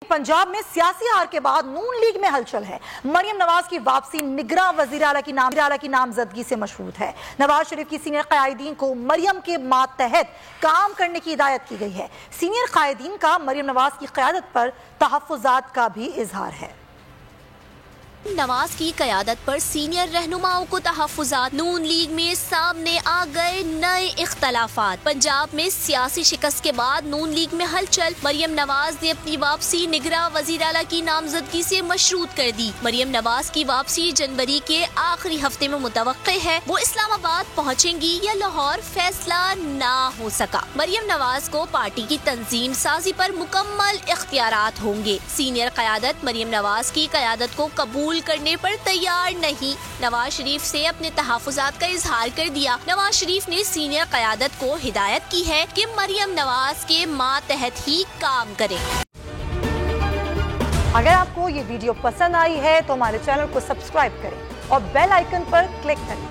पंजाब में सियासी हार के बाद नून लीग में हलचल है। मरियम नवाज की वापसी निगरां वज़ीर आला की नामजदगी से मशरूत है। नवाज शरीफ की सीनियर कायदीन को मरियम के मातहत काम करने की हिदायत की गई है। सीनियर कायदीन का मरियम नवाज की क़यादत पर तहफ़्फ़ुज़ात का भी इजहार है। नवाज की क़यादत पर सीनियर रहनुमाओं को तहफ़्फ़ुज़ात। नून लीग में सामने आ गए नए इख्तलाफात। पंजाब में सियासी शिकस्त के बाद नून लीग में हलचल। मरियम नवाज ने अपनी वापसी निगरां वज़ीर आला की नामजदगी से मशरूत कर दी। मरियम नवाज की वापसी जनवरी के आखिरी हफ्ते में मुतवक्के है। वो इस्लामाबाद पहुँचेंगी या लाहौर, फैसला ना हो सका। मरियम नवाज को पार्टी की तंजीम साजी पर मुकम्मल इख्तियारात होंगे। सीनियर क़यादत मरियम नवाज की क़यादत को कबूल करने पर तैयार नहीं। नवाज शरीफ से अपने तहफ़्फ़ुज़ात का इजहार कर दिया। नवाज शरीफ ने सीनियर क़यादत को हिदायत की है कि मरियम नवाज के मातहत ही काम करें। अगर आपको ये वीडियो पसंद आई है तो हमारे चैनल को सब्सक्राइब करें और बेल आइकन पर क्लिक करें।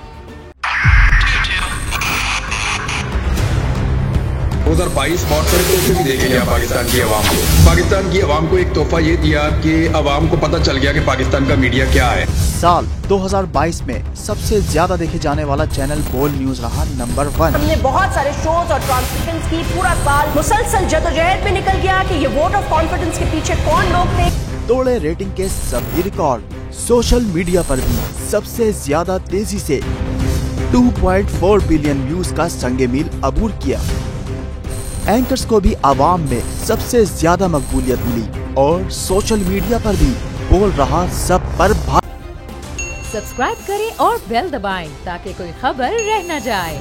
2022 बहुत सारे तोहफे भी देके गया पाकिस्तान की आवाम को। पाकिस्तान की आवाम को एक तोहफा ये दिया कि आवाम को पता चल गया कि पाकिस्तान का मीडिया क्या है। साल 2022 में सबसे ज्यादा देखे जाने वाला चैनल बोल न्यूज रहा नंबर 1। हमने बहुत सारे शोज और ट्रांसमिशंस की। पूरा साल मुसलसल जदोजहद में निकल गया कि ये वोट ऑफ कॉन्फिडेंस के पीछे कौन लोग थे। तोड़े रेटिंग के सभी रिकॉर्ड। सोशल मीडिया पर भी सबसे ज्यादा तेजी से 2.4 बिलियन व्यूज का संगे मील अबूर किया। एंकर्स को भी आवाम में सबसे ज्यादा मकबूलियत मिली और सोशल मीडिया पर भी बोल रहा सब पर सब्सक्राइब करें और बेल दबाएं ताकि कोई खबर रह न जाए।